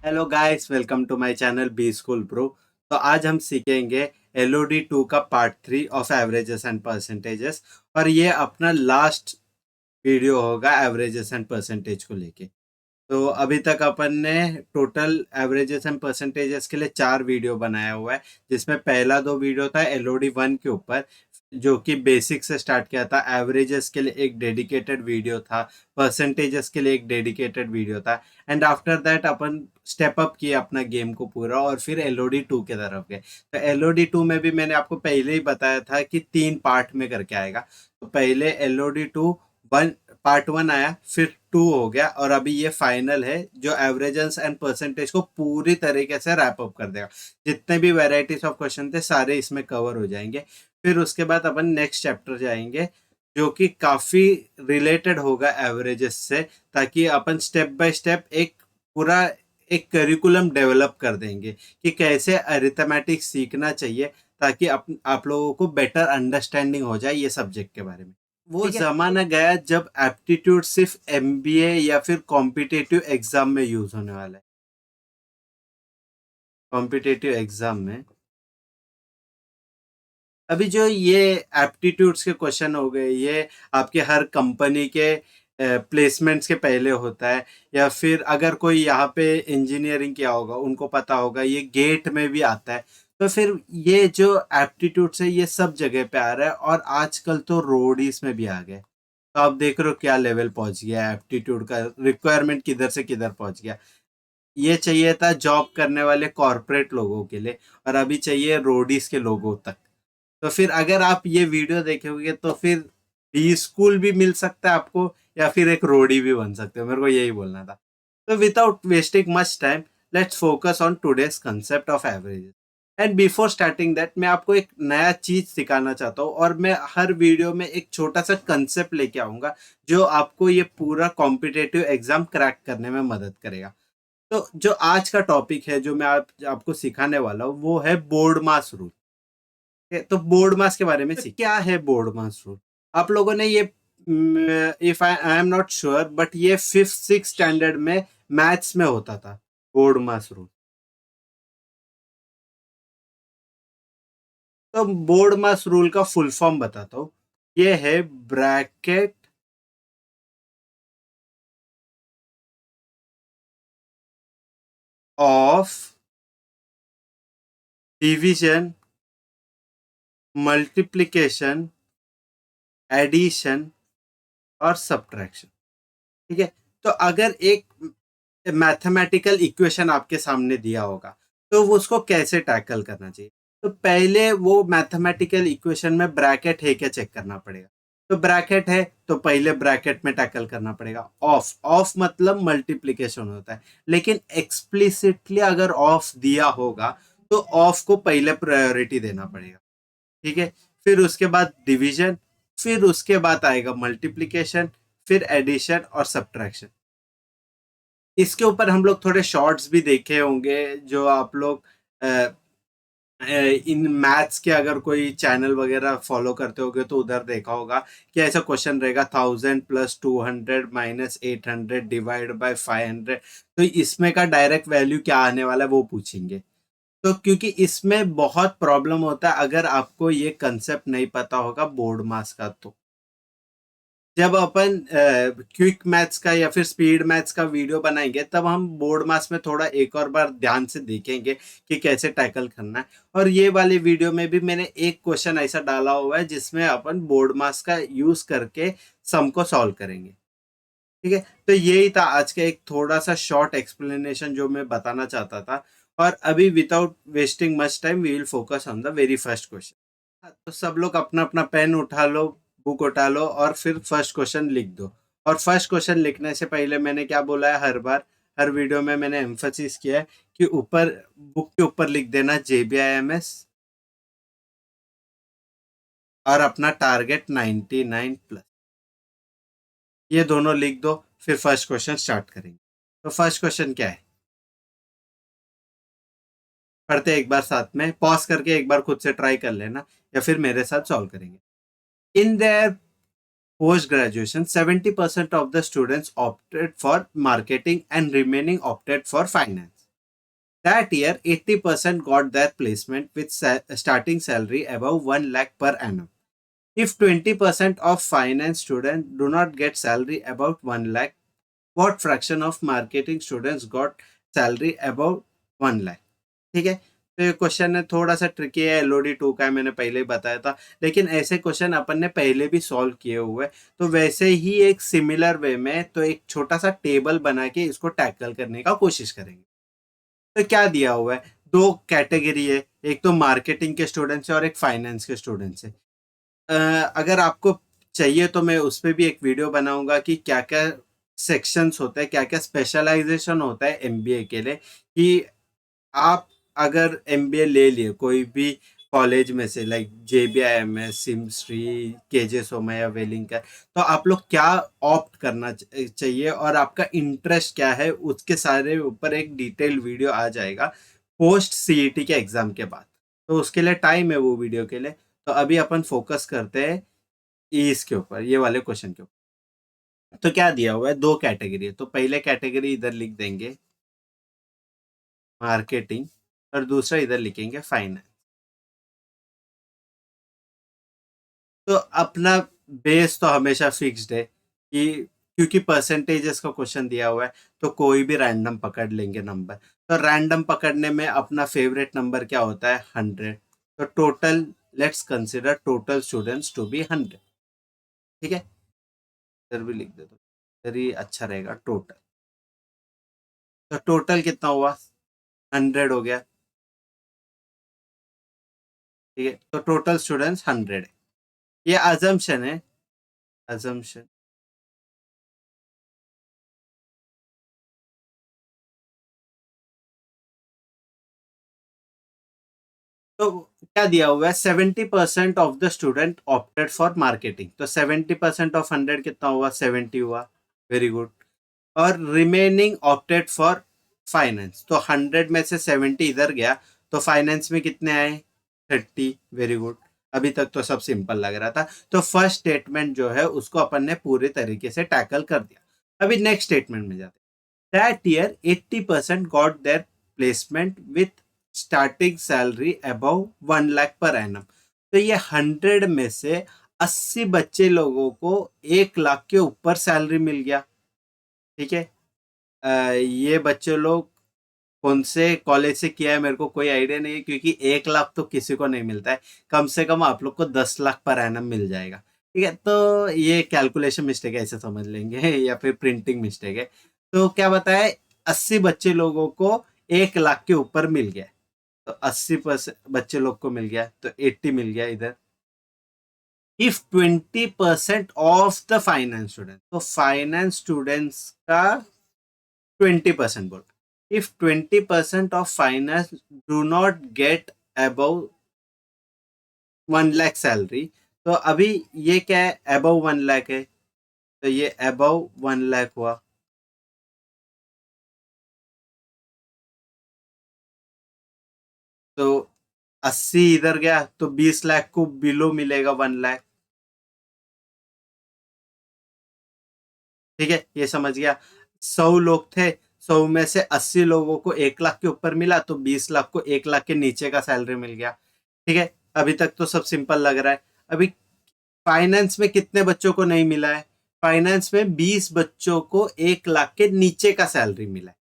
Hello guys, welcome to my channel B school pro. तो आज हम सीखेंगे एलओडी 2 का part 3 of averages and percentages. और ये अपना लास्ट वीडियो होगा एवरेजेस एंड परसेंटेज को लेके। तो अभी तक अपन ने टोटल एवरेजेस एंड परसेंटेजेस के लिए 4 वीडियो बनाया हुआ है, जिसमें पहला 2 वीडियो था एलओडी 1 के ऊपर, जो कि बेसिक से स्टार्ट किया था। एवरेजेस के लिए एक डेडिकेटेड वीडियो था, परसेंटेजेस के लिए एक डेडिकेटेड वीडियो था। And after that upon step up किया अपना गेम को पूरा, और फिर एलओडी 2 की तरफ गए। तो एलओडी 2 में भी मैंने आपको पहले ही बताया था कि 3 पार्ट में करके आएगा। तो पहले एलओडी 2 वन पार्ट 1 आया, फिर 2 हो गया, और अभी ये फाइनल है जो एवरेजेस एंड परसेंटेज को पूरी तरीके से रैप अप कर देगा। जितने भी वैरायटीज ऑफ क्वेश्चन थे सारे इसमें कवर हो जाएंगे। फिर उसके बाद अपन नेक्स्ट चैप्टर जाएंगे, जो कि काफी रिलेटेड होगा एवरेजेस से, ताकि अपन स्टेप बाय स्टेप एक पूरा एक करिकुलम डेवलप कर देंगे कि कैसे अरिथमेटिक सीखना चाहिए, ताकि आप लोगों को बेटर अंडरस्टैंडिंग हो जाए ये सब्जेक्ट के बारे में। वो ठीक है। जमाना गया जब एप्टीट्यूड सिर्फ एमबीए या फिर कॉम्पिटेटिव एग्जाम में यूज होने वाला है। कॉम्पिटेटिव एग्जाम में अभी जो ये एप्टीट्यूड्स के क्वेश्चन हो गए, ये आपके हर कंपनी के प्लेसमेंट्स के पहले होता है, या फिर अगर कोई यहाँ पे इंजीनियरिंग किया होगा उनको पता होगा ये गेट में भी आता है। तो फिर ये जो एप्टीट्यूड्स है ये सब जगह पे आ रहा है, और आजकल तो रोडीज में भी आ गए। तो आप देख रहे हो क्या लेवल पहुंच गया है, एप्टीट्यूड का रिक्वायरमेंट किधर से किधर पहुंच गया। ये चाहिए था जॉब करने वाले कॉरपोरेट लोगों के लिए, और अभी चाहिए रोडीज के लोगों तक। तो फिर अगर आप ये वीडियो देखोगे तो फिर बी स्कूल भी मिल सकता है आपको, या फिर एक रोडी भी बन सकते हो। मेरे को यही बोलना था। तो without wasting much time, let's focus on today's concept of averages. And before starting that, मैं आपको एक नया चीज सिखाना चाहता हूँ, और मैं हर वीडियो में एक छोटा सा कंसेप्ट लेके आऊंगा जो आपको ये पूरा कॉम्पिटेटिव एग्जाम क्रैक करने में मदद करेगा। तो जो आज का टॉपिक है, जो मैं आपको सिखाने वाला हूँ, वो है बोर्ड मास रूल। तो बोर्ड मास के बारे में क्या है बोर्ड मास रूल। आप लोगों ने ये, if I am not sure, but ये फिफ्थ सिक्स स्टैंडर्ड में मैथ्स में होता था, बोर्ड मास रूल। तो बोर्ड मास रूल का फुल फॉर्म बताता हूँ। ये है bracket of division, multiplication, addition और सब्ट्रैक्शन। ठीक है। तो अगर एक मैथमेटिकल इक्वेशन आपके सामने दिया होगा, तो वो उसको कैसे टैकल करना चाहिए। तो पहले वो मैथमेटिकल इक्वेशन में ब्रैकेट है क्या चेक करना पड़ेगा। तो ब्रैकेट है तो पहले ब्रैकेट में टैकल करना पड़ेगा। ऑफ ऑफ मतलब मल्टीप्लिकेशन होता है, लेकिन एक्सप्लिसिटली अगर ऑफ दिया होगा तो ऑफ को पहले प्रायोरिटी देना पड़ेगा। ठीक है। फिर उसके बाद डिवीजन, फिर उसके बाद आएगा मल्टीप्लिकेशन, फिर एडिशन और सब्ट्रैक्शन। इसके ऊपर हम लोग थोड़े शॉर्ट्स भी देखे होंगे, जो आप लोग इन मैथ्स के अगर कोई चैनल वगैरह फॉलो करते होगे तो उधर देखा होगा कि ऐसा क्वेश्चन रहेगा 1000 + 200 - 800 डिवाइड बाय 500। तो इसमें का डायरेक्ट वैल्यू क्या आने वाला है वो पूछेंगे। तो क्योंकि इसमें बहुत प्रॉब्लम होता है अगर आपको ये कंसेप्ट नहीं पता होगा बोर्ड मास का। तो जब अपन क्विक मैथ्स का या फिर स्पीड मैथ्स का वीडियो बनाएंगे, तब हम बोर्ड मास में थोड़ा एक और बार ध्यान से देखेंगे कि कैसे टैकल करना है। और ये वाले वीडियो में भी मैंने एक क्वेश्चन ऐसा डाला हुआ है जिसमें अपन बोर्ड मास का यूज करके सम को सॉल्व करेंगे। ठीक है। तो यही था आज का एक थोड़ा सा शॉर्ट एक्सप्लेनेशन जो मैं बताना चाहता था। और अभी without wasting much time we will focus on the very first question. तो सब लोग अपना अपना पेन उठा लो, बुक उठा लो, और फिर फर्स्ट क्वेश्चन लिख दो। और फर्स्ट क्वेश्चन लिखने से पहले मैंने क्या बोला है, हर बार हर वीडियो में मैंने एम्फोसिस किया है कि ऊपर बुक के ऊपर लिख देना JBIMS, और अपना टारगेट 99+। ये दोनों लिख दो, फिर फर्स्ट क्वेश्चन स्टार्ट करेंगे। तो फर्स्ट क्वेश्चन क्या है, पढ़ते एक बार साथ में, पॉज करके एक बार खुद से ट्राई कर लेना, या फिर मेरे साथ सॉल्व करेंगे। In their post graduation 70% of the students opted for marketing and remaining opted for finance. That year 80% got their placement with starting salary above 1 lakh per annum. If 20% of finance students do not get salary about 1 lakh, what fraction of marketing students got salary above 1 lakh? ठीक है, तो ये question है थोड़ा सा tricky है, Elodie 2 का है, मैंने पहले ही बताया था, लेकिन ऐसे क्वेश्चन अपन ने पहले भी सॉल्व किए हुए हैं, तो वैसे ही एक सिमिलर वे में तो एक छोटा सा टेबल बना के इसको टैकल करने का कोशिश करेंगे। तो क्या दिया हुआ है, दो कैटेगरी है, एक तो मार्केटिंग के स्टूडेंट्स है और एक फाइनेंस के स्टूडेंट्स है। अगर आपको चाहिए तो मैं उस पर भी एक वीडियो बनाऊंगा कि क्या क्या सेक्शंस होते हैं, क्या क्या स्पेशलाइजेशन होता है एमबीए के लिए, कि आप अगर एमबीए ले लिए कोई भी कॉलेज में से, like JBIMS, SIMSREE, KJ Somaiya, Welingkar, तो आप लोग क्या ऑप्ट करना चाहिए और आपका इंटरेस्ट क्या है, उसके सारे ऊपर एक डिटेल वीडियो आ जाएगा पोस्ट सीईटी के एग्जाम के बाद। तो उसके लिए टाइम है वो वीडियो के लिए। तो अभी अपन फोकस करते हैं इसके ऊपर, ये वाले क्वेश्चन के ऊपर। तो क्या दिया हुआ है, दो कैटेगरी है, तो पहले कैटेगरी इधर लिख देंगे मार्केटिंग और दूसरा इधर लिखेंगे फाइनेंस। तो अपना बेस तो हमेशा फिक्स्ड है कि क्योंकि परसेंटेजेस का क्वेश्चन दिया हुआ है तो कोई भी रैंडम पकड़ लेंगे नंबर। तो रैंडम पकड़ने में अपना फेवरेट नंबर क्या होता है, 100। तो total, let's consider total students to be 100। ठीक है, इधर भी लिख दे तो इधर ही अच्छा रहेगा टोटल। तो टोटल कितना हुआ, 100 हो गया। ठीक है, तो टोटल स्टूडेंट्स 100 है, ये अजम्पशन है, अजम्पशन। तो क्या दिया हुआ है, 70% of the student opted for marketing. तो 70% ऑफ 100 कितना हुआ, 70 हुआ। Very good. और रिमेनिंग ऑप्टेड फॉर फाइनेंस। तो 100 में से 70 इधर गया, तो फाइनेंस में कितने आए, 30। Very good. अभी तक तो सब सिंपल लग रहा था। तो फर्स्ट स्टेटमेंट जो है उसको अपन ने पूरे तरीके से टैकल कर दिया। अभी नेक्स्ट स्टेटमेंट में जाते हैं। That year 80% got their placement with starting salary above 1 lakh per annum. तो ये 100 में से 80 बच्चे लोगों को 1 लाख के ऊपर सैलरी मिल गया। ठीक है, ये बच्चे लोग कौन से कॉलेज से किया है मेरे को कोई आइडिया नहीं है, क्योंकि 1 लाख तो किसी को नहीं मिलता है। कम से कम आप लोग को 10 लाख पर एनम मिल जाएगा। ठीक है, तो ये कैलकुलेशन मिस्टेक है, ऐसे समझ लेंगे या फिर प्रिंटिंग मिस्टेक है। तो क्या बताया, 80 बच्चे लोगों को 1 लाख के ऊपर मिल गया। तो 80% बच्चे लोग को मिल गया, तो 80 मिल गया इधर। If 20% of the finance student, तो फाइनेंस स्टूडेंट्स का 20% बोल। If 20% of finance do not gate above 1 lakh salary, तो अभी ये क्या है, अबव 1 लाख है, तो ये अबव 1 लाख हुआ। तो 80 इधर गया, तो 20 लाख को बिलो मिलेगा 1 लाख। ठीक है, ये समझ गया। 100 लोग थे, 100 में से 80 लोगों को 1 लाख के ऊपर मिला, तो 20 लाख को 1 लाख के नीचे का सैलरी मिल गया। ठीक है, अभी तक तो सब सिंपल लग रहा है। अभी फाइनेंस में कितने बच्चों को नहीं मिला है, फाइनेंस में 20 बच्चों को 1 लाख के नीचे का सैलरी मिला है।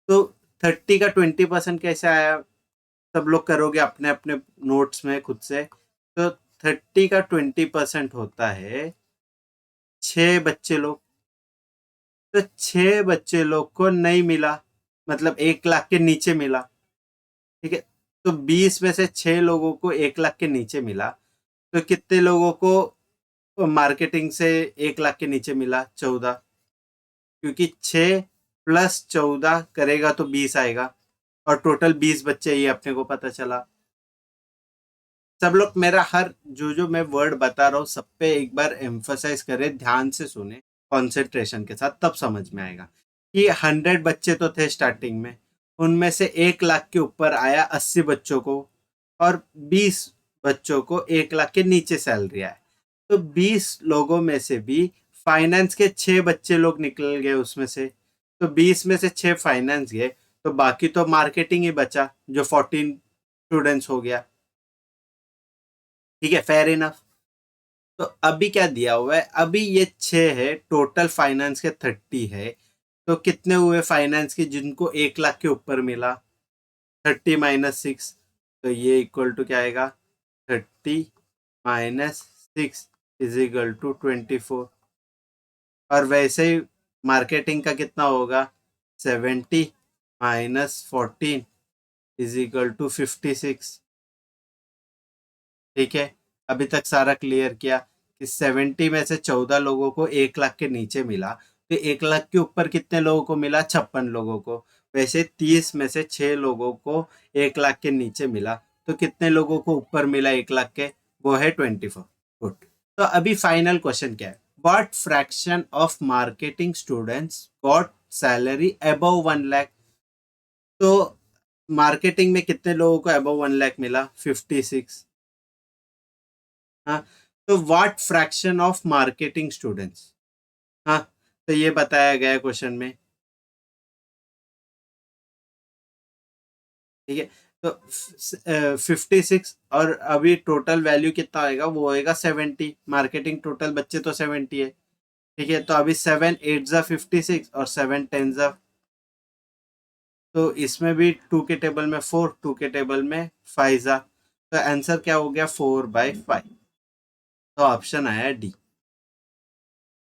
तो 30 का 20% कैसे आया, सब लोग करोगे अपने अपने नोट्स में खुद से। तो 30 का 20% होता है 6 बच्चे लोग। तो 6 बच्चे लोग को नहीं मिला, मतलब 1 लाख के नीचे मिला। ठीक है, तो 20 में से 6 लोगों को 1 लाख के नीचे मिला, तो कितने लोगों को मार्केटिंग से 1 लाख के नीचे मिला, 14। क्योंकि 6 + 14 करेगा तो 20 आएगा, और टोटल 20 बच्चे ये अपने को पता चला। सब लोग मेरा हर जो मैं वर्ड बता रहा हूँ सब पे एक बार एम्फोसाइज करें, ध्यान से सुने, कंसंट्रेशन के साथ, तब समझ में आएगा। कि 100 बच्चे तो थे स्टार्टिंग में, उनमें से 1 लाख के ऊपर आया 80 बच्चों को, और 20 बच्चों को 1 लाख के नीचे सैलरी आया। तो 20 लोगों में से भी फाइनेंस के 6 बच्चे लोग निकल गए उसमें से। तो 20 में से 6 फाइनेंस गए, तो बाकी तो मार्केटिंग ही बचा जो 14 स्टूडेंट्स हो गया। ठीक है, फेयर इनफ। तो अभी क्या दिया हुआ है, अभी ये 6 है, टोटल फाइनेंस के 30 है। तो कितने हुए फाइनेंस के जिनको 1 लाख के ऊपर मिला? 30 - 6, तो ये इक्वल टू क्या आएगा? 30 - 6 इज इक्वल टू 24। और वैसे ही मार्केटिंग का कितना होगा? 70 - 14 इज इक्वल टू 56। ठीक है, अभी तक सारा क्लियर किया कि 70 में से 14 लोगों को 1 लाख के नीचे मिला, तो 1 लाख के ऊपर कितने लोगों को मिला? 56 लोगों को। वैसे 30 में से 6 लोगों को 1 लाख के नीचे मिला, तो कितने लोगों को ऊपर मिला 1 लाख के? वो है 24। गुड। तो अभी फाइनल क्वेश्चन क्या है? What fraction of marketing students got salary above 1 lakh? तो मार्केटिंग में कितने लोगों को अबव 1 लाख मिला? 56। हाँ, तो what fraction of marketing students? हाँ, तो ये बताया गया है क्वेश्चन में। ठीक है, तो 56 और अभी टोटल वैल्यू कितना आएगा? वो आएगा 70। मार्केटिंग टोटल बच्चे तो 70 है। ठीक है, तो अभी 7 8 ज़ा 56 और 7 10 ज़ा, तो इसमें भी 2 के टेबल में 4, 2 के टेबल में 5 ज़ा, तो आंसर क्या हो गया? 4/5। तो ऑप्शन आया डी।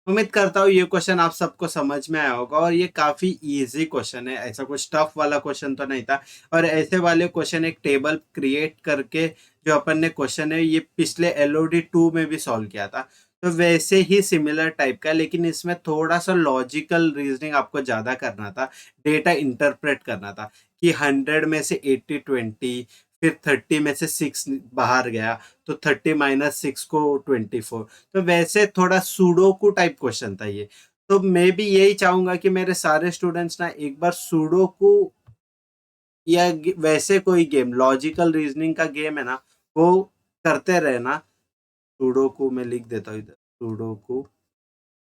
उम्मीद करता हूँ ये क्वेश्चन आप सबको समझ में आया होगा, और ये काफी इजी क्वेश्चन है, ऐसा कुछ टफ वाला क्वेश्चन तो नहीं था। और ऐसे वाले क्वेश्चन एक टेबल क्रिएट करके जो अपन ने क्वेश्चन है ये पिछले LOD 2 में भी सॉल्व किया था, तो वैसे ही सिमिलर टाइप का, लेकिन इसमें थोड़ा सा लॉजिकल रीजनिंग आपको ज्यादा करना था, डेटा इंटरप्रेट करना था कि 100 में से 80 20, फिर 30 में से 6 बाहर गया, तो 30 - 6 को 24। तो वैसे थोड़ा सुडोकू टाइप क्वेश्चन था ये। तो मैं भी यही चाहूंगा कि मेरे सारे स्टूडेंट्स ना एक बार सुडोकू या वैसे कोई गेम, लॉजिकल रीजनिंग का गेम है ना, वो करते रहना। सुडोकू में लिख देता हूँ इधर, सुडोकू।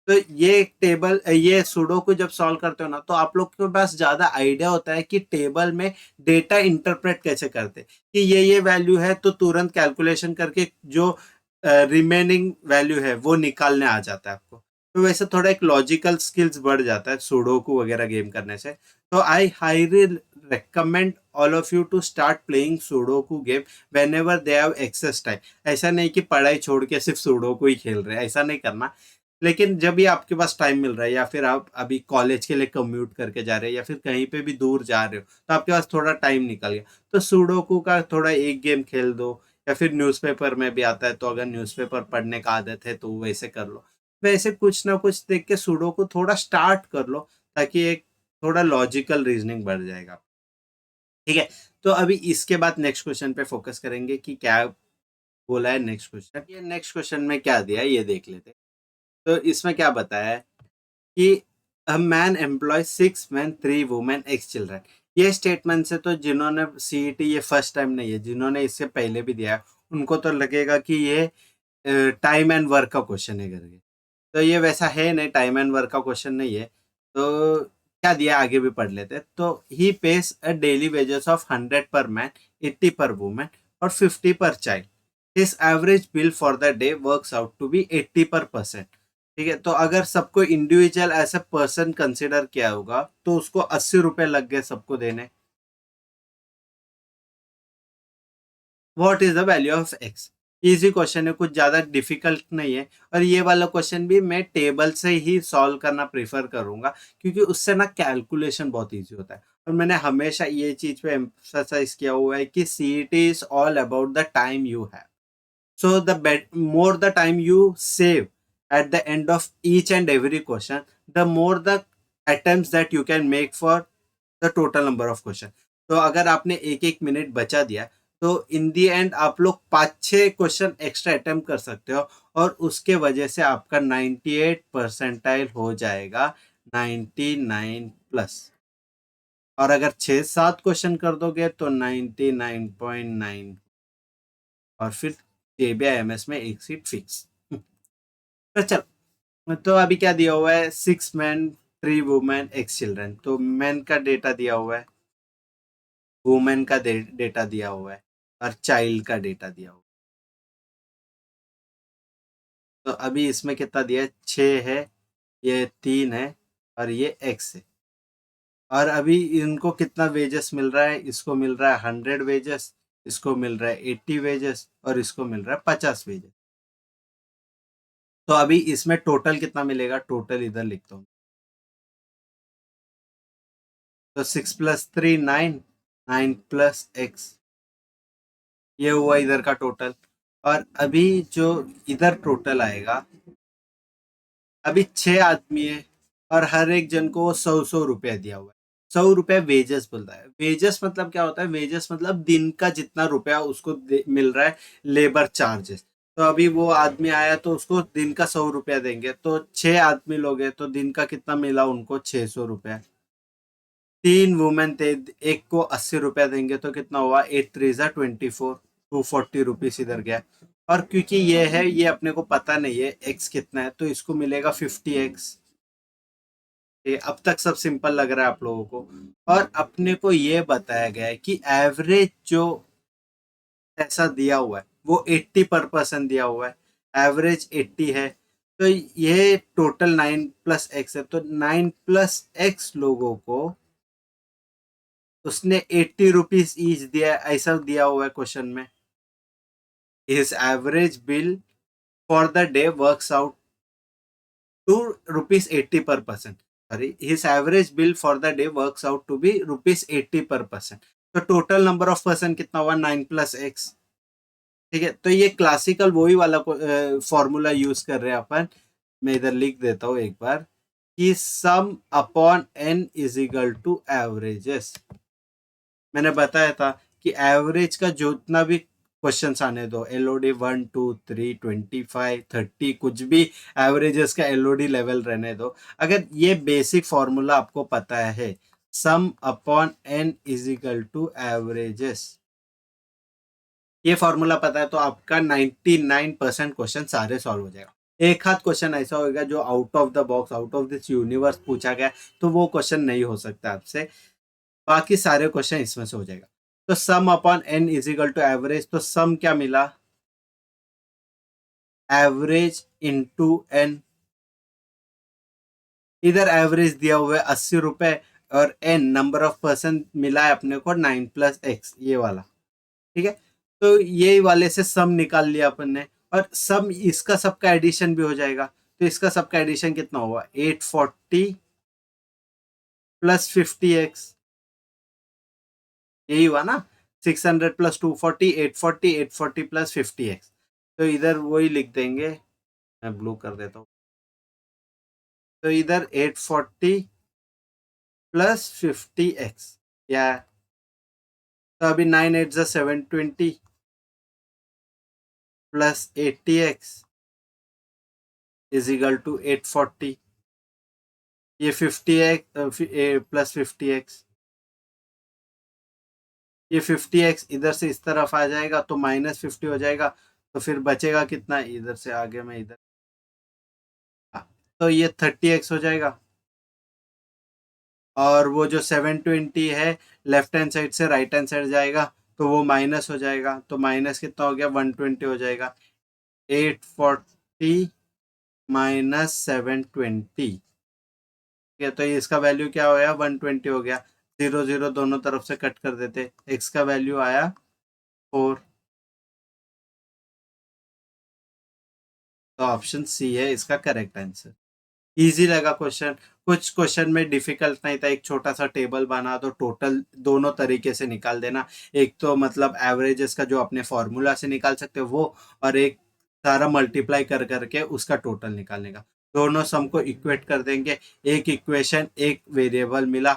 तो ये टेबल, ये सुडोकू जब सॉल्व करते हो ना, तो आप लोग के पास ज्यादा आइडिया होता है कि टेबल में डेटा इंटरप्रेट कैसे करते हैं, कि ये वैल्यू है तो तुरंत कैलकुलेशन करके जो रिमेनिंग वैल्यू है वो निकालने आ जाता है आपको। तो वैसे थोड़ा एक लॉजिकल स्किल्स बढ़ जाता है सुडोकू वगैरह गेम करने से। तो I highly recommend all of you to start playing sudoku game whenever they have excess time। ऐसा नहीं कि पढ़ाई छोड़ के सिर्फ सुडोकू ही खेल रहे हैं, ऐसा नहीं करना। लेकिन जब भी आपके पास टाइम मिल रहा है, या फिर आप अभी कॉलेज के लिए कम्यूट करके जा रहे हैं, या फिर कहीं पे भी दूर जा रहे हो, तो आपके पास थोड़ा टाइम निकल गया, तो सुडोकू का थोड़ा एक गेम खेल दो। या फिर न्यूज़पेपर में भी आता है, तो अगर न्यूज़पेपर पढ़ने का आदत है तो वैसे कर लो। वैसे कुछ ना कुछ देख के सुडोकू थोड़ा स्टार्ट कर लो, ताकि एक थोड़ा लॉजिकल रीजनिंग बढ़ जाएगा। ठीक है, तो अभी इसके बाद नेक्स्ट क्वेश्चन पे फोकस करेंगे कि क्या बोला है नेक्स्ट क्वेश्चन। ये नेक्स्ट क्वेश्चन में क्या दिया है ये देख लेते हैं। तो इसमें क्या बताया है कि a man employ 6 men 3 women X children। ये स्टेटमेंट से तो जिन्होंने CET ये फर्स्ट टाइम नहीं है, जिन्होंने इससे पहले भी दिया है, उनको तो लगेगा कि ये टाइम एंड वर्क का क्वेश्चन है करके। तो ये वैसा है नहीं, टाइम एंड वर्क का क्वेश्चन नहीं है। तो क्या दिया आगे भी पढ़ लेते हैं। तो he pays a daily wages of 100 per man, 80 per woman और 50 per child। His average bill for the day works out to be 80 per person। ठीक है, तो अगर सबको individual as a person consider किया होगा, तो उसको 80 रुपए लग गए सबको देने। What is the value of x? Easy question है, कुछ ज्यादा डिफिकल्ट नहीं है। और ये वाला क्वेश्चन भी मैं टेबल से ही सॉल्व करना प्रेफर करूंगा, क्योंकि उससे ना कैलकुलेशन बहुत इजी होता है। और मैंने हमेशा ये चीज पे एम्फसाइज किया हुआ है कि CET is all about the time you have. So more the time you save at the end of each and every question, the more the attempts that you can make for the total number of question। तो अगर आपने एक एक minute बचा दिया, तो इन दी and आप लोग 5 6 क्वेश्चन एक्स्ट्रा अटेम्प्ट कर सकते हो, और उसके वजह से आपका 98 परसेंटाइल हो जाएगा 99+। और अगर 6 7 क्वेश्चन कर दोगे तो 99.9, और फिर JBIMS में एक सीट फिक्स। तो चल, तो अभी क्या दिया हुआ है? 6 men 3 women X children। तो मैन का डेटा दिया हुआ है, वुमेन का डेटा दिया हुआ है और चाइल्ड का डेटा दिया हुआ है। तो अभी इसमें कितना दिया है, 6 है, ये 3 है और ये x है। और अभी इनको कितना वेजेस मिल रहा है, इसको मिल रहा है 100 वेजेस, इसको मिल रहा है 80 वेजेस और इसको मिल रहा है 50 वेजेस। तो अभी इसमें टोटल कितना मिलेगा, टोटल इधर लिखता हूँ। तो 6 + 3 9, 9 + x, ये हुआ इधर का टोटल। और अभी जो इधर टोटल आएगा, अभी 6 आदमी है और हर एक जन को 100 रुपया दिया हुआ है। 100 रुपया वेजेस बोलता है। वेजेस मतलब क्या होता है, वेजेस मतलब दिन का जितना रुपया उसको मिल रहा है, लेबर चार्जेस। तो अभी वो आदमी आया तो उसको दिन का 100 रुपया देंगे, तो 6 आदमी लोग हैं तो दिन का कितना मिला उनको, 600 रुपया। 3 वुमेन थे, एक को 80 रुपया देंगे तो कितना हुआ, 8 3 = 24, 240 रुपीज इधर गया। और क्योंकि ये है, ये अपने को पता नहीं है एक्स कितना है, तो इसको मिलेगा 50x। ये अब तक सब सिंपल लग रहा है आप लोगों को। और अपने को ये बताया गया है कि एवरेज जो ऐसा दिया हुआ है वो 80 पर % दिया हुआ है, एवरेज 80 है। तो ये टोटल 9 + x है, तो 9 + x लोगों को उसने 80 रुपीज ईच दिया है, ऐसा दिया हुआ है क्वेश्चन में। His average bill for the day works out to ₹80 per person. Sorry, his average bill for the day works out to be ₹80 per person. तो टोटल नंबर ऑफ पर्सन कितना हुआ, 9 + x। ठीक है, तो ये क्लासिकल वही वाला फॉर्मूला यूज कर रहे हैं अपन। मैं इधर लिख देता हूँ एक बार कि sum upon n is equal to averages. मैंने बताया था कि एवरेज का जितना भी क्वेश्चन आने दो, एलओडी 1 2 3 25 30, कुछ भी एवरेजेस का एलओडी लेवल रहने दो, अगर ये बेसिक फॉर्मूला आपको पता है, sum upon n is equal to averages, ये फॉर्मूला पता है तो आपका 99% क्वेश्चन सारे सॉल्व हो जाएगा। एक हाथ क्वेश्चन ऐसा होगा जो out of the box, out of this universe पूछा गया, तो वो क्वेश्चन नहीं हो सकता आपसे। बाकी सारे क्वेश्चन इसमें से हो जाएगा। तो sum upon n is equal to average, तो सम क्या मिला, एवरेज इंटू एन। इधर एवरेज दिया हुआ है 80 रुपए और एन नंबर ऑफ पर्सन मिला है अपने को 9 + x, ये वाला। ठीक है, तो ये वाले से सम निकाल लिया अपन ने, और सम इसका सबका एडिशन भी हो जाएगा। तो इसका सबका एडिशन कितना हुआ, 840 + 50x, यही हुआ ना, 600 + 240, 840, 840 + 50x। तो इधर वही लिख देंगे, मैं ब्लू कर देता हूँ। तो इधर 840 + 50x क्या है, तो अभी 9 8 720 + 80x इज इक्वल टू 840। ये 50x + 50x, ये 50x इधर से इस तरफ आ जाएगा तो -50 हो जाएगा। तो फिर बचेगा कितना, इधर से आगे में इधर, तो ये 30x हो जाएगा। और वो जो 720 है, लेफ्ट हैंड साइड से राइट हैंड साइड जाएगा तो वो माइनस हो जाएगा, तो माइनस कितना हो गया, 120 हो जाएगा। 840 - 720, ठीक है, तो इसका वैल्यू क्या हो गया, 120 हो गया। 0 0 दोनों तरफ से कट कर देते, x का वैल्यू आया 4। तो ऑप्शन सी है इसका करेक्ट आंसर। इजी लगा क्वेश्चन, कुछ क्वेश्चन में डिफिकल्ट नहीं था। एक छोटा सा टेबल बना दो, टोटल दोनों तरीके से निकाल देना। एक तो मतलब एवरेजेस का जो अपने फॉर्मूला से निकाल सकते हो वो, और एक सारा मल्टीप्लाई कर करके उसका टोटल निकालने का। दोनों सम को इक्वेट कर देंगे। एक इक्वेशन एक वेरिएबल मिला,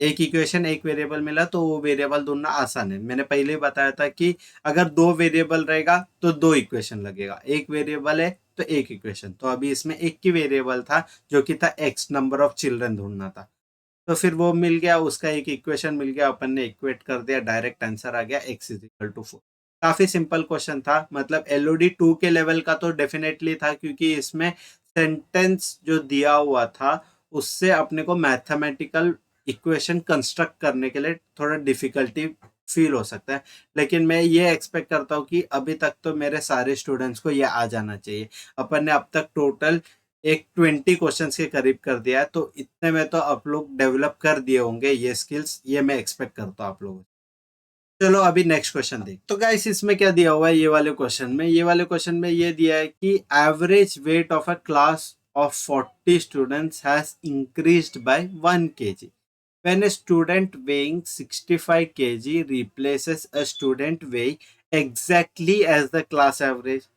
एक इक्वेशन एक वेरिएबल मिला तो वो वेरिएबल ढूंढना आसान है। मैंने पहले ही बताया था कि अगर दो वेरिएबल रहेगा तो दो इक्वेशन लगेगा, एक वेरिएबल है तो एक इक्वेशन। तो अभी इसमें एक ही वेरिएबल था जो कि था एक्स, नंबर ऑफ चिल्ड्रन ढूंढना था। तो फिर वो मिल गया, उसका एक इक्वेशन मिल गया, अपन ने इक्वेट कर दिया, डायरेक्ट आंसर आ गया x इज इक्वल टू 4। काफी सिंपल क्वेश्चन था, मतलब एलओडी 2 के लेवल का तो डेफिनेटली था, क्योंकि इसमें सेंटेंस जो दिया हुआ था उससे अपने को मैथमेटिकल इक्वेशन कंस्ट्रक्ट करने के लिए थोड़ा डिफिकल्टी फील हो सकता है, लेकिन मैं ये एक्सपेक्ट करता हूँ कि अभी तक तो मेरे सारे स्टूडेंट्स को ये आ जाना चाहिए। अपन ने अब तक टोटल एक 20 क्वेश्चंस के करीब कर दिया है, तो इतने में तो आप लोग डेवलप कर दिए होंगे ये स्किल्स, ये मैं एक्सपेक्ट करता हूँ आप लोगों से। चलो अभी नेक्स्ट क्वेश्चन देख। तो गाइस इसमें क्या दिया हुआ है, ये वाले क्वेश्चन में ये दिया है कि average weight of a class of 40 students has increased by 1 kg when a student weighing 65 kg replaces a student weighing exactly as the class average.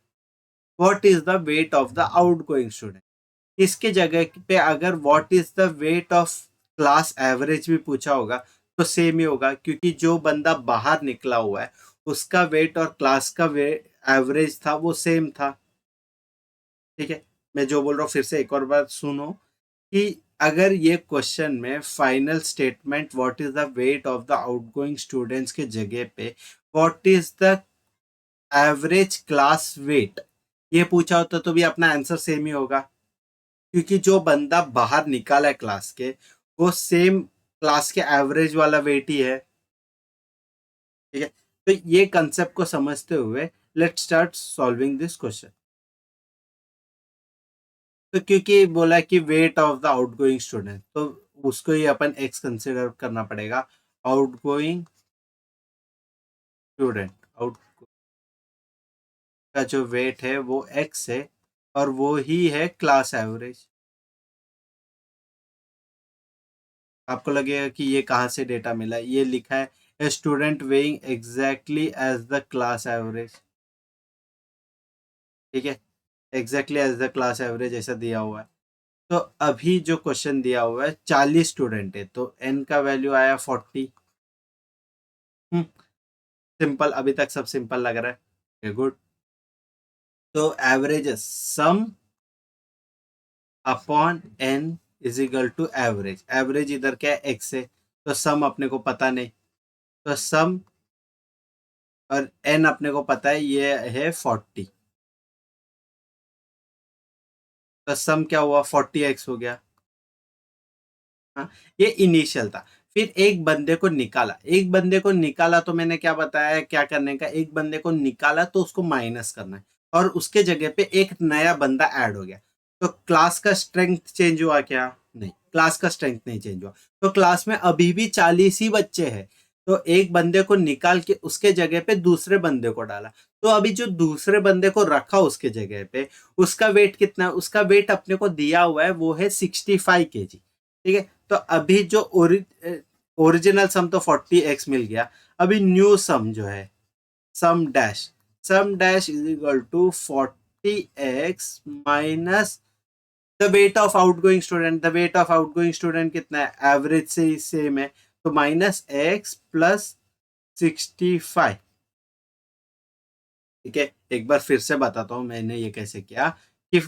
What is the weight of the outgoing student? इसके जगह पे अगर what is the weight of class average भी पूछा होगा तो same ही होगा, क्योंकि जो बंदा बाहर निकला हुआ है उसका वेट और क्लास का वेट एवरेज था वो सेम था। ठीक है, मैं जो बोल रहा हूँ फिर से एक और बार सुनो कि अगर ये क्वेश्चन में final statement what is the weight of the outgoing students के जगह पे what is the average class weight ये पूछा होता तो भी अपना आंसर सेम ही होगा, क्योंकि जो बंदा बाहर निकाला है क्लास के वो सेम क्लास के एवरेज वाला वेट ही है। ठीक है, तो ये कंसेप्ट को समझते हुए let's start solving this question. तो क्योंकि बोला कि wait of the outgoing student, तो उसको ही अपन एक्स कंसिडर करना पड़ेगा। आउटगोइंग स्टूडेंट, आउट का जो वेट है वो एक्स है और वो ही है क्लास एवरेज। आपको लगेगा कि ये कहाँ से डेटा मिला, ये लिखा है a student weighing exactly as the class average. ठीक है, exactly as the class average ऐसा दिया हुआ है। तो अभी जो क्वेश्चन दिया हुआ है 40 स्टूडेंट है तो एन का वैल्यू आया 40। सिंपल, अभी तक सब सिंपल लग रहा है, गुड। तो average sum upon n is equal to average, average इधर क्या है एक्स है, तो सम अपने को पता नहीं, तो सम और एन अपने को पता है ये है 40, तो सम क्या हुआ 40x हो गया। हाँ, ये इनिशियल था। फिर एक बंदे को निकाला तो मैंने क्या बताया क्या करने का, एक बंदे को निकाला तो उसको माइनस करना है और उसके जगह पे एक नया बंदा ऐड हो गया। तो क्लास का स्ट्रेंथ चेंज हुआ क्या? नहीं, क्लास का स्ट्रेंथ नहीं चेंज हुआ। तो क्लास में अभी भी 40 ही बच्चे हैं। तो एक बंदे को निकाल के उसके जगह पे दूसरे बंदे को डाला, तो अभी जो दूसरे बंदे को रखा उसके जगह पे उसका वेट कितना है? उसका वेट अपने को दिया हुआ है वो है 65 kg। ठीक है, तो अभी जो ओरिजिनल सम तो 40x मिल गया। अभी न्यू सम जो है sum dash is equal to 40x minus the weight of outgoing student. The weight of outgoing student कितना है? एवरेज से ही सेम है, तो माइनस एक्स प्लस 65। ठीक है, एक बार फिर से बताता हूँ मैंने ये कैसे किया कि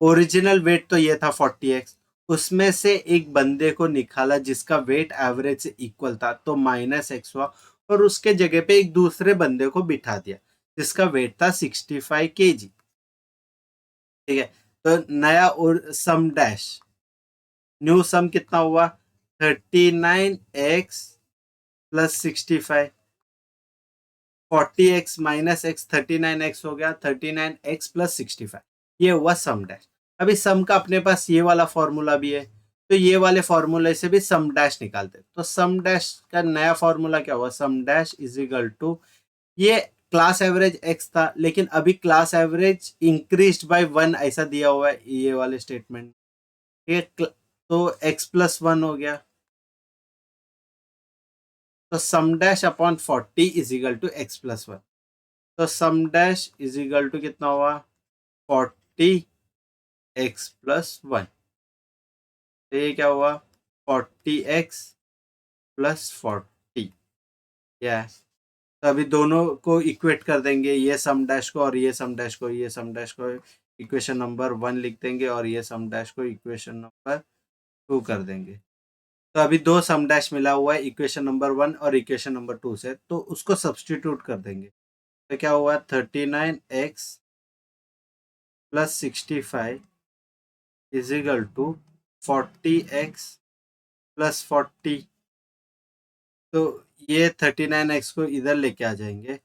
ओरिजिनल वेट तो ये था 40x, उसमें से एक बंदे को निकाला जिसका वेट एवरेज से इक्वल था तो माइनस एक्स हुआ, और उसके जगह पे एक दूसरे बंदे को बिठा दिया जिसका वेट था 65 kg। ठीक है, तो नया और सम डैश न्यू सम कितना हुआ? 39x plus 65। 40x minus x 39x हो गया, 39x प्लस 65 ये हुआ सम डैश। अभी सम का अपने पास ये वाला फॉर्मूला भी है, तो ये वाले फॉर्मूले से भी सम डैश निकालते, तो सम डैश का नया फॉर्मूला क्या हुआ? सम डैश इज इक्वल टू, ये क्लास एवरेज एक्स था लेकिन अभी क्लास एवरेज इंक्रीज बाय 1 ऐसा दिया हुआ है ये वाले स्टेटमेंट। ये तो एक्स प्लस 1 हो गया, तो sum dash upon 40 is equal to X plus 1। तो sum dash is equal to कितना हुआ? 40x+1। तो ये क्या हुआ? 40x+40। क्या है? तो अभी दोनों को इक्वेट कर देंगे, ये सम डैश को और ये सम डैश को इक्वेशन नंबर 1 लिख देंगे और ये सम डैश को इक्वेशन नंबर 2 कर देंगे। तो अभी दो सम डैश मिला हुआ है इक्वेशन नंबर 1 और इक्वेशन नंबर 2 से, तो उसको सब्सटीट्यूट कर देंगे। तो क्या हुआ? 39x+65 is equal to 40x plus 40, तो ये 39x को इधर लेके आ जाएंगे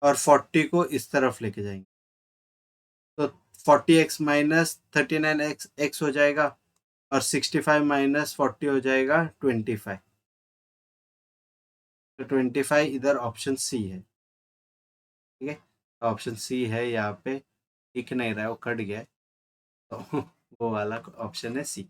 और 40 को इस तरफ लेके जाएंगे, तो 40x माइनस 39x x हो जाएगा और 65 माइनस 40 हो जाएगा 25। तो 25 इधर ऑप्शन सी है। ठीक है, ऑप्शन सी है यहाँ पे, दिख नहीं रहा है, वो कट गया है। तो वो वाला ऑप्शन है सी।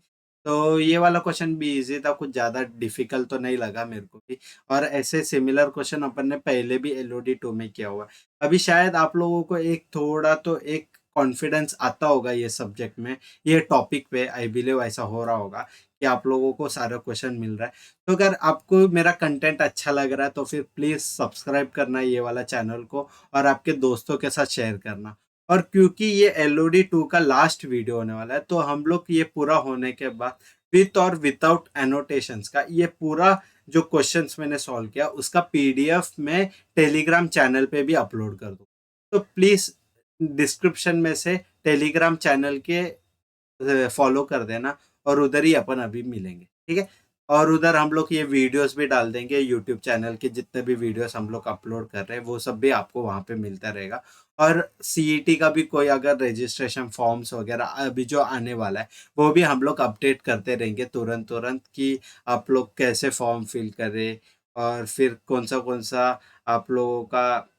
तो ये वाला क्वेश्चन भी इजी था, कुछ ज़्यादा डिफिकल्ट तो नहीं लगा मेरे को भी। और ऐसे सिमिलर क्वेश्चन अपन ने पहले भी एलओडी 2 में किया हुआ है। अभी शायद आप लोगों को एक थोड़ा तो एक कॉन्फिडेंस आता होगा ये सब्जेक्ट में, ये टॉपिक पे आई बिलीव ऐसा हो रहा होगा कि आप लोगों को सारा क्वेश्चन मिल रहा है। तो अगर आपको मेरा कंटेंट अच्छा लग रहा है तो फिर प्लीज़ सब्सक्राइब करना ये वाला चैनल को, और आपके दोस्तों के साथ शेयर करना। और क्योंकि ये एलओडी 2 का लास्ट वीडियो होने वाला है, तो हम लोग ये पूरा होने के बाद विथ और विदाउट एनोटेशंस का ये पूरा जो क्वेश्चंस मैंने सॉल्व किया उसका पीडीएफ में टेलीग्राम चैनल पे भी अपलोड कर दूँ। तो प्लीज़ डिस्क्रिप्शन में से टेलीग्राम चैनल के फॉलो कर देना, और उधर ही अपन अभी मिलेंगे। ठीक है, और उधर हम लोग ये वीडियोस भी डाल देंगे, यूट्यूब चैनल के जितने भी वीडियोस हम लोग अपलोड कर रहे हैं वो सब भी आपको वहाँ पे मिलता रहेगा। और सीईटी का भी कोई अगर रजिस्ट्रेशन फॉर्म्स वगैरह अभी जो आने वाला है वो भी हम लोग अपडेट करते रहेंगे तुरंत तुरंत, कि आप लोग कैसे फॉर्म फिल करें, और फिर कौन सा आप लोगों का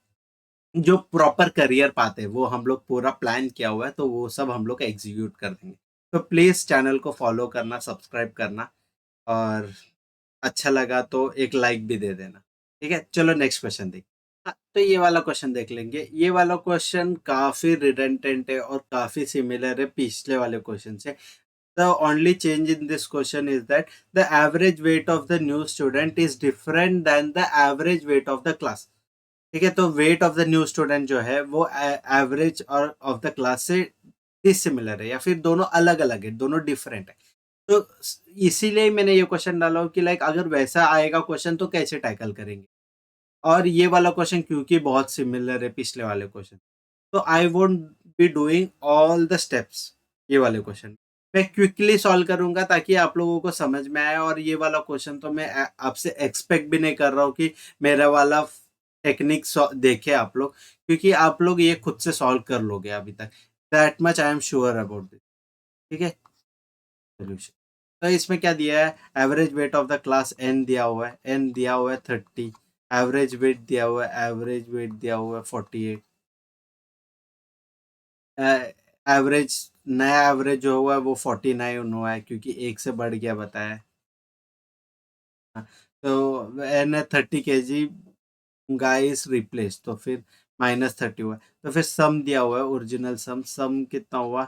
जो प्रॉपर करियर पाथ है वो हम लोग पूरा प्लान किया हुआ है, तो वो सब हम लोग एग्जीक्यूट कर देंगे। तो प्लीज़ चैनल को फॉलो करना, सब्सक्राइब करना, और अच्छा लगा तो एक लाइक भी दे देना। ठीक है, चलो नेक्स्ट क्वेश्चन देख। हाँ, तो ये वाला क्वेश्चन देख लेंगे। ये वाला क्वेश्चन काफ़ी रिडंडेंट है और काफ़ी सिमिलर है पिछले वाले क्वेश्चन से। The only change in this question is that the average weight of the new student is different than the average weight of the class। ठीक है, तो wait of the new student जो है वो एवरेज और of the class से dissimilar है, या फिर दोनों अलग अलग है, दोनों डिफरेंट है। तो इसीलिए मैंने ये क्वेश्चन डाला हो कि लाइक अगर वैसा आएगा क्वेश्चन तो कैसे टैकल करेंगे। और ये वाला क्वेश्चन क्योंकि बहुत सिमिलर है पिछले वाले क्वेश्चन, तो I won't be doing all the steps. ये वाले क्वेश्चन मैं क्विकली सॉल्व करूंगा ताकि आप लोगों को समझ में आए। और ये वाला क्वेश्चन तो मैं आपसे एक्सपेक्ट भी नहीं कर रहा हूँ कि मेरा वाला टेक्निक देखे आप लोग, क्योंकि आप लोग ये खुद से सॉल्व कर लोगे अभी तक। That much I am sure about this. ठीक है, सोल्यूशन तो इसमें क्या दिया है, average weight of the class n दिया हुआ है, एन दिया हुआ है 30, एवरेज वेट दिया हुआ है, एवरेज वेट दिया हुआ है 48, एवरेज नया एवरेज जो हुआ है वो 49 हुआ है क्योंकि एक से बढ़ गया बताया। हाँ, तो n 30 kg guy is replace, तो फिर -30 हुआ है। तो फिर सम दिया हुआ है, ओरिजिनल सम, सम कितना हुआ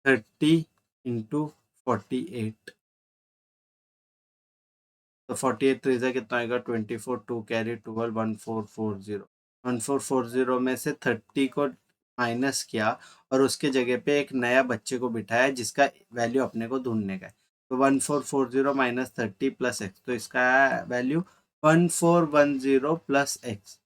30 इंटू 48, तो 48 त्रिजा कितना आएगा 24, 2 कैरी 12, 1440, 1440 में से 30 को माइनस किया और उसके जगह पे एक नया बच्चे को बिठाया जिसका वैल्यू अपने को ढूंढने का है। तो 1440 माइनस 30 प्लस एक्स, तो इसका वैल्यू 1410 प्लस एक्स।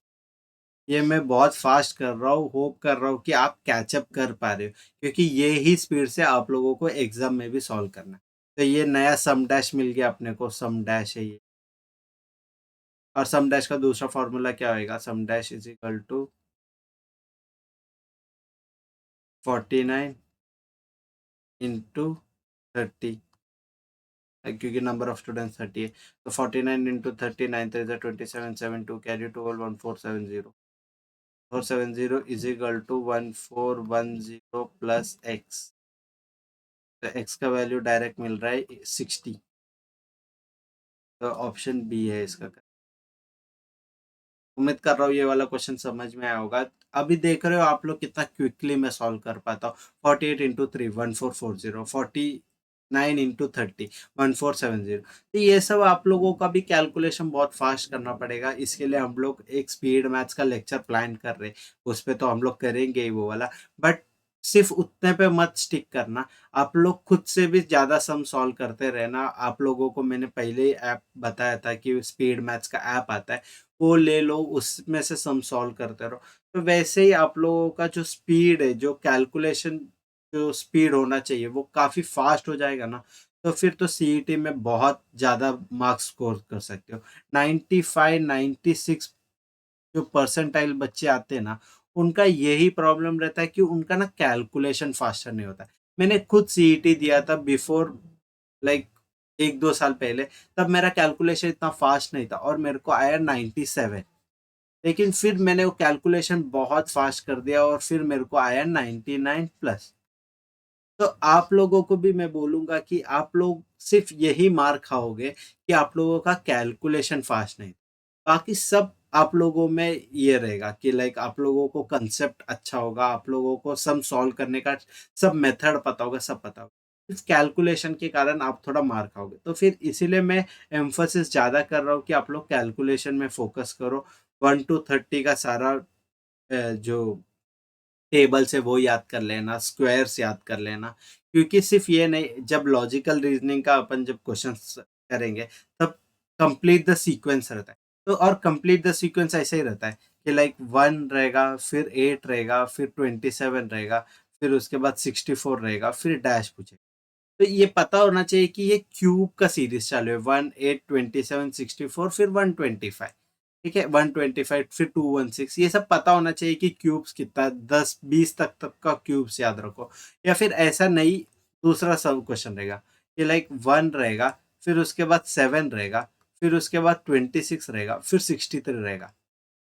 ये मैं बहुत फास्ट कर रहा हूँ, होप कर रहा हूँ कि आप कैचअप कर पा रहे हो, क्योंकि ये ही स्पीड से आप लोगों को एग्जाम में भी सॉल्व करना है। तो ये नया सम डैश मिल गया अपने को, सम डैश है ये। और सम डैश का दूसरा फॉर्मूला क्या होएगा, sum dash is equal to 49 into 30, क्योंकि नंबर ऑफ स्टूडेंट्स 30 है। तो 49 into 30, 9 3 27, 7 2 carry 12, 1470, 470 is equal to 1410 plus X. तो एक्स का वैल्यू डायरेक्ट मिल रहा है 60, तो ऑप्शन बी है इसका। उम्मीद कर रहा हूँ ये वाला क्वेश्चन समझ में आया होगा। अभी देख रहे हो आप लोग कितना क्विकली मैं सॉल्व कर पाता हूँ। 48 इंटू 3 1440, 49 इंटू 30 1470। तो ये सब आप लोगों का भी कैलकुलेशन बहुत फास्ट करना पड़ेगा, इसके लिए हम लोग एक स्पीड मैथ्स का लेक्चर प्लान कर रहे हैं। उस पर तो हम लोग करेंगे ही वो वाला, बट सिर्फ उतने पे मत स्टिक करना। आप लोग खुद से भी ज़्यादा सम सॉल्व करते रहना। आप लोगों को मैंने पहले ही ऐप बताया था कि स्पीड मैथ्स का ऐप आता है, वो ले लो, उसमें से सम सॉल्व करते रहो। तो वैसे ही आप लोगों का जो स्पीड है, जो कैलकुलेशन जो स्पीड होना चाहिए वो काफ़ी फास्ट हो जाएगा ना। तो फिर तो सीईटी में बहुत ज़्यादा मार्क्स स्कोर कर सकते हो। 95, 96 जो परसेंटाइल बच्चे आते हैं ना, उनका यही प्रॉब्लम रहता है कि उनका ना कैलकुलेशन फास्टर नहीं होता है। मैंने खुद सीईटी दिया था बिफोर, लाइक 1-2 साल पहले, तब मेरा कैलकुलेशन इतना फास्ट नहीं था और मेरे को आया 97। लेकिन फिर मैंने वो कैलकुलेशन बहुत फास्ट कर दिया और फिर मेरे को आया 99 प्लस। तो आप लोगों को भी मैं बोलूँगा कि आप लोग सिर्फ़ यही मार खाओगे कि आप लोगों का कैलकुलेशन फ़ास्ट नहीं। बाकी सब आप लोगों में ये रहेगा कि लाइक आप लोगों को कांसेप्ट अच्छा होगा, आप लोगों को सम सॉल्व करने का सब मेथड पता होगा, सब पता होगा। इस कैलकुलेशन के कारण आप थोड़ा मार खाओगे। तो फिर इसीलिए मैं एम्फसिस ज़्यादा कर रहा हूँ कि आप लोग कैलकुलेशन में फ़ोकस करो। 1 टू 30 का सारा जो टेबल्स है वो याद कर लेना, स्क्वायर्स याद कर लेना, क्योंकि सिर्फ ये नहीं, जब लॉजिकल रीजनिंग का अपन जब क्वेश्चंस करेंगे तब कंप्लीट द सीक्वेंस रहता है। तो और कंप्लीट द सीक्वेंस ऐसे ही रहता है कि लाइक 1 रहेगा, फिर 8 रहेगा, फिर 27 रहेगा, फिर उसके बाद 64 रहेगा, फिर डैश पूछेगा। तो ये पता होना चाहिए कि ये क्यूब का सीरीज चालू है, 1, 8, 27, 64, फिर 125। ठीक है, 125, फिर 216, ये सब पता होना चाहिए कि क्यूब्स कितना, 10-20 तक का क्यूब्स याद रखो। या फिर ऐसा नहीं, दूसरा सब क्वेश्चन रहेगा कि लाइक 1 रहेगा, फिर उसके बाद 7 रहेगा, फिर उसके बाद 26 रहेगा, फिर 63 रहेगा।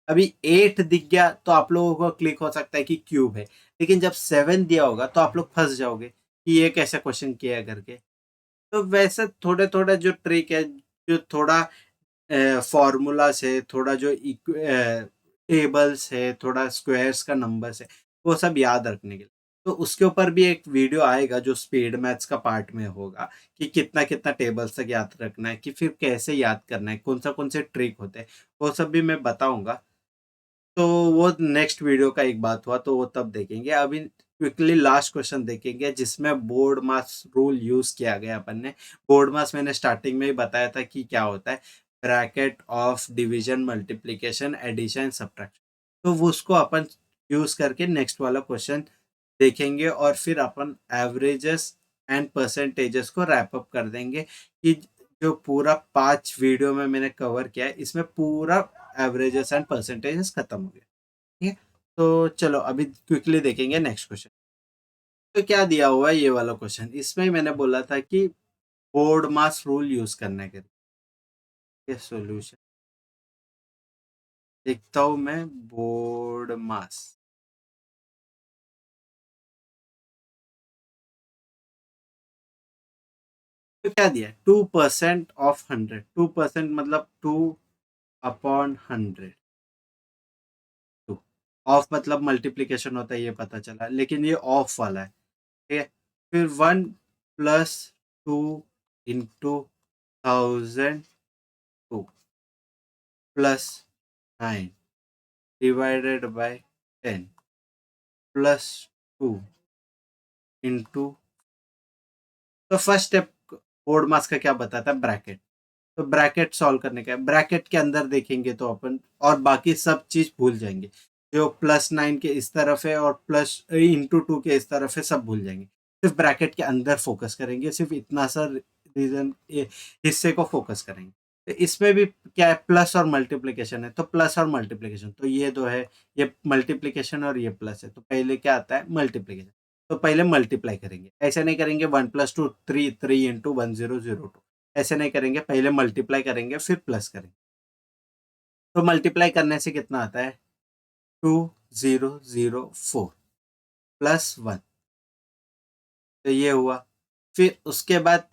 अभी 8 दिख गया तो आप लोगों को क्लिक हो सकता है कि क्यूब है, लेकिन जब 7 दिया होगा तो आप लोग फंस जाओगे कि ये कैसा क्वेश्चन किया है करके। तो वैसे थोड़े थोड़े जो ट्रिक है, जो थोड़ा फॉर्मूलास है, थोड़ा जो टेबल्स है, थोड़ा स्क्वायर्स का नंबर्स है, वो सब याद रखने के लिए। तो उसके ऊपर भी एक वीडियो आएगा जो स्पीड मैथ्स का पार्ट में होगा कि कितना कितना टेबल्स तक याद रखना है, कि फिर कैसे याद करना है, कौन से ट्रिक होते हैं, वो सब भी मैं बताऊंगा। तो वो नेक्स्ट वीडियो का एक बात हुआ, तो वो तब देखेंगे। अभी क्विकली लास्ट क्वेश्चन देखेंगे जिसमें बोर्ड मास रूल यूज किया गया अपन ने। बोर्ड मास मैंने स्टार्टिंग में ही बताया था कि क्या होता है, bracket of division, multiplication, addition, subtraction. तो वो उसको अपन यूज करके नेक्स्ट वाला क्वेश्चन देखेंगे और फिर अपन एवरेजेस एंड परसेंटेजेस को रैप अप कर देंगे कि जो पूरा 5 वीडियो में मैंने कवर किया है, इसमें पूरा एवरेजेस एंड परसेंटेजेस खत्म हो गया। ठीक है, तो चलो अभी क्विकली देखेंगे नेक्स्ट क्वेश्चन। तो क्या दिया हुआ है ये वाला क्वेश्चन, इसमें ही मैंने बोला था कि बोर्ड मास रूल यूज करने के लिए सॉल्यूशन देखता हूं मैं। बोर्ड मास तो क्या दिया, 2% ऑफ 100, 2% मतलब 2/100। टू ऑफ मतलब मल्टीप्लीकेशन होता है, ये पता चला, लेकिन ये ऑफ वाला है। ठीक है, फिर 1+2 into 1000 2 +9 डिवाइडेड बाय 10 +2 इंटू। तो फर्स्ट स्टेप बोर्ड मास का क्या बताता है, ब्रैकेट। तो ब्रैकेट सॉल्व करने का है, ब्रैकेट के अंदर देखेंगे तो अपन और बाकी सब चीज भूल जाएंगे। जो +9 के इस तरफ है और +2 के इस तरफ है, सब भूल जाएंगे। सिर्फ ब्रैकेट के अंदर फोकस करेंगे, सिर्फ इतना सा रीजन हिस्से को फोकस करेंगे। तो इसमें भी क्या है, प्लस और मल्टीप्लिकेशन है, तो प्लस और मल्टीप्लिकेशन, तो ये दो है, ये मल्टीप्लिकेशन और ये प्लस है, तो पहले क्या आता है, मल्टीप्लिकेशन। तो पहले मल्टीप्लाई करेंगे, ऐसे नहीं करेंगे 1+2 3 3 × 1002, ऐसे नहीं करेंगे, पहले मल्टीप्लाई करेंगे फिर प्लस करेंगे। तो मल्टीप्लाई करने से कितना आता है, 2004 +1। तो ये हुआ। फिर उसके बाद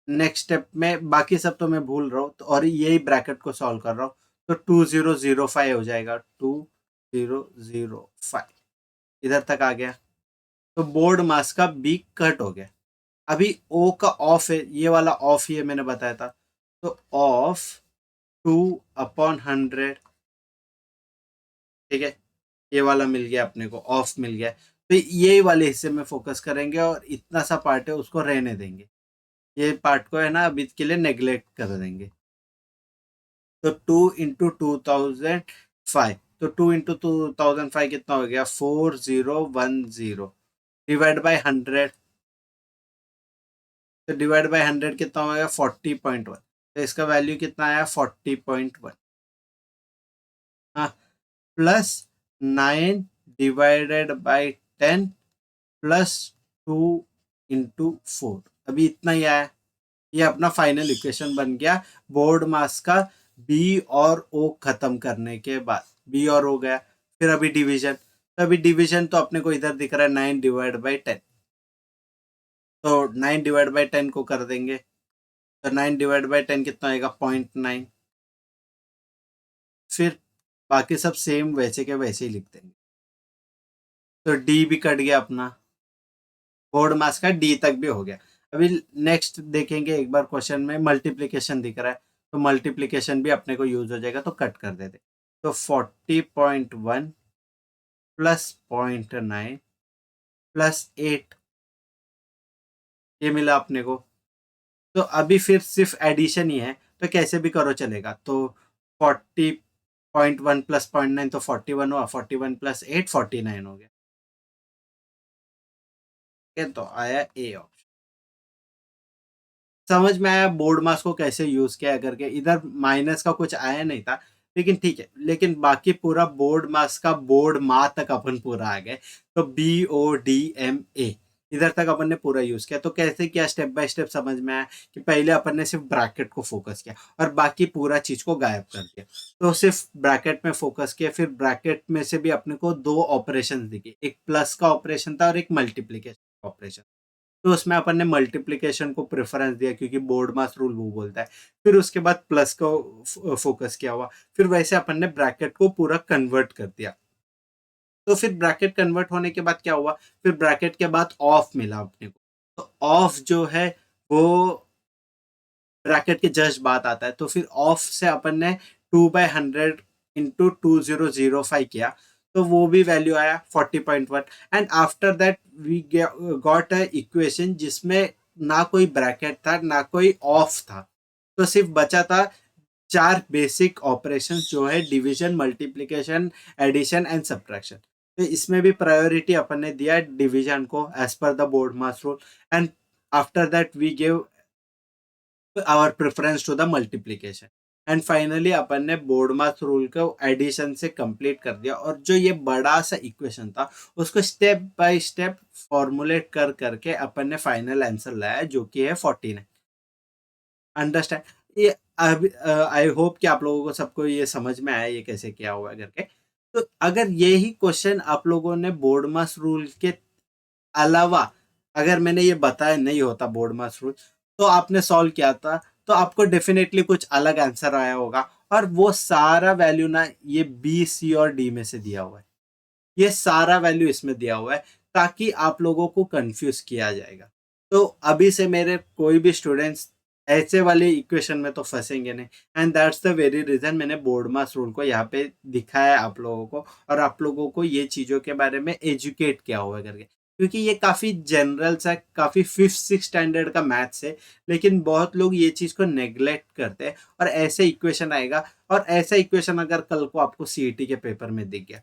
नेक्स्ट स्टेप में बाकी सब तो मैं भूल रहा हूँ, तो और यही ब्रैकेट को सॉल्व कर रहा हूँ। तो 2005 हो जाएगा, 2005 इधर तक आ गया। तो बोर्ड मास का बी कट हो गया। अभी ओ का ऑफ है, ये वाला ऑफ ये मैंने बताया था। तो ऑफ 2/100। ठीक है, ये वाला मिल गया अपने को, ऑफ मिल गया। तो ये वाले हिस्से में फोकस करेंगे और इतना सा पार्ट है उसको रहने देंगे। ये पार्ट को है ना अभी के लिए नेग्लेक्ट कर देंगे। तो 2 × 2005, तो 2 × 2005 कितना हो गया, 4010 डिवाइड बाय 100। तो डिवाइड बाय 100 कितना हो गया 40.1, तो इसका वैल्यू कितना आया 40.1। हाँ, plus 9 divided by 10 plus 2 into 4, अभी इतना ही आया। ये अपना फाइनल इक्वेशन बन गया बोर्ड मास का बी और ओ खत्म करने के बाद। बी और ओ गया, फिर अभी डिवीजन, तो अभी डिवीजन तो अपने को इधर दिख रहा है 9 डिवाइड बाई 10, तो 9 डिवाइड बाई 10 को कर देंगे, तो 9 डिवाइड बाई 10 कितना आएगा 0.9। फिर बाकी सब सेम वैसे के वैसे ही लिख देंगे, तो डी भी कट गया अपना, बोर्ड मास का डी तक भी हो गया। अभी नेक्स्ट देखेंगे एक बार क्वेश्चन में मल्टीप्लिकेशन दिख रहा है, तो मल्टीप्लिकेशन भी अपने को यूज हो जाएगा, तो कट कर देते। तो 40.1 प्लस 0.9 प्लस 8, ये मिला अपने को। तो अभी फिर सिर्फ एडिशन ही है, तो कैसे भी करो चलेगा। तो 40.1 प्लस 0.9 तो 41 हुआ, 41 प्लस 8 49 हो गया। ठीक है, तो आया ए ऑप्शन। समझ में आया बोर्ड मास को कैसे यूज किया करके। इधर माइनस का कुछ आया नहीं था, लेकिन ठीक है, लेकिन बाकी पूरा बोर्ड मास का बोर्ड मा तक अपन पूरा आ गए। तो BODMA इधर तक अपन ने पूरा यूज किया। तो कैसे किया स्टेप बाय स्टेप समझ में आया कि पहले अपन ने सिर्फ ब्रैकेट को फोकस किया और बाकी पूरा चीज को गायब कर दिया। तो सिर्फ ब्रैकेट में फोकस किया, फिर ब्रैकेट में से भी अपने को दो ऑपरेशन दिखे, एक प्लस का ऑपरेशन था और एक मल्टीप्लीकेशन ऑपरेशन। तो उसमें अपन ने मल्टीप्लिकेशन को प्रेफरेंस दिया क्योंकि बोर्ड मास रूल वो बोलता है। फिर उसके बाद प्लस को फोकस किया हुआ, फिर वैसे अपन ने ब्रैकेट को पूरा कन्वर्ट कर दिया। तो फिर ब्रैकेट कन्वर्ट होने के बाद क्या हुआ, फिर ब्रैकेट के बाद ऑफ मिला अपने को। तो ऑफ जो है वो ब्रैकेट के जस्ट बाद आता है। तो फिर ऑफ से अपन ने 2/100 इंटू 2005 किया, तो वो भी वैल्यू आया 40.1। And after that we got a equation जिसमें ना कोई ब्रैकेट था ना कोई ऑफ था, तो सिर्फ बचा था चार बेसिक ऑपरेशंस जो है division, multiplication, addition and subtraction. तो इसमें भी प्रायोरिटी अपन ने दिया डिवीजन को as per the BODMAS rule, and after that we give our preference to the multiplication. And finally अपन ने बोर्ड मास रूल को एडिशन से कंप्लीट कर दिया, और जो ये बड़ा सा इक्वेशन था उसको स्टेप बाय स्टेप फॉर्मुलेट कर करके अपन ने फाइनल आंसर लाया जो कि है 49। अंडरस्टैंड ये? आई होप कि आप लोगों को सबको ये समझ में आया ये कैसे किया हुआ है करके। तो अगर यही क्वेश्चन आप लोगों ने बोर्ड मास रूल के अलावा अगर मैंने ये बताया नहीं होता बोर्ड मास रूल, तो आपने सॉल्व किया था, तो आपको डेफिनेटली कुछ अलग आंसर आया होगा। और वो सारा वैल्यू ना ये बी सी और डी में से दिया हुआ है, ये सारा वैल्यू इसमें दिया हुआ है ताकि आप लोगों को कंफ्यूज किया जाएगा। तो अभी से मेरे कोई भी स्टूडेंट्स ऐसे वाले इक्वेशन में तो फंसेंगे नहीं। And that's the very reason मैंने बोर्ड मास रूल को यहाँ पे दिखाया आप लोगों को, और आप लोगों को ये चीज़ों के बारे में एजुकेट किया हुआ करके, क्योंकि ये काफ़ी जनरल सा, काफ़ी फिफ्थ सिक्स स्टैंडर्ड का मैथ्स है। लेकिन बहुत लोग ये चीज़ को नेग्लेक्ट करते हैं, और ऐसे इक्वेशन आएगा, और ऐसा इक्वेशन अगर कल को आपको सीईटी के पेपर में दिख गया,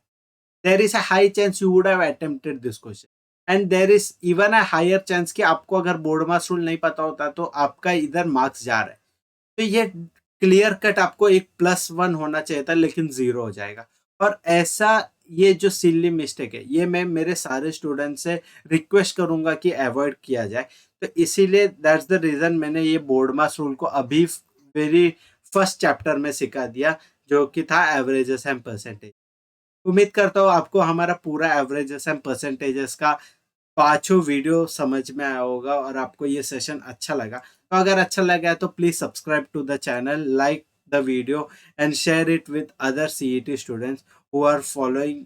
there is a high chance you would have attempted this question, and there is even a higher chance कि आपको अगर बोर्ड मास रूल नहीं पता होता तो आपका इधर मार्क्स जा रहा है। तो ये क्लियर कट आपको एक +1 होना चाहिए था, लेकिन 0 हो जाएगा। और ऐसा ये जो सिली मिस्टेक है ये मैं मेरे सारे स्टूडेंट से रिक्वेस्ट करूंगा कि अवॉइड किया जाए। तो इसीलिए दैट्स द रीजन मैंने ये बोर्ड मास रूल को अभी वेरी फर्स्ट चैप्टर में सिखा दिया, जो कि था एवरेजेस एंड परसेंटेज। उम्मीद करता हूँ आपको हमारा पूरा एवरेजेस एंड परसेंटेजेस का पांचों वीडियो समझ में आया होगा, और आपको ये सेशन अच्छा लगा। तो अगर अच्छा लगा है तो please subscribe to the channel, like the video and share it with other CET students who are following,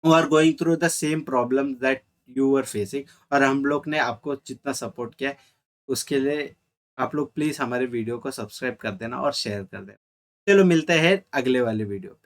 who are going through the same problem that you are facing. और हम लोग ने आपको जितना सपोर्ट किया है उसके लिए आप लोग प्लीज हमारे वीडियो को सब्सक्राइब कर देना और शेयर कर देना। चलो मिलते हैं अगले वाले वीडियो पे।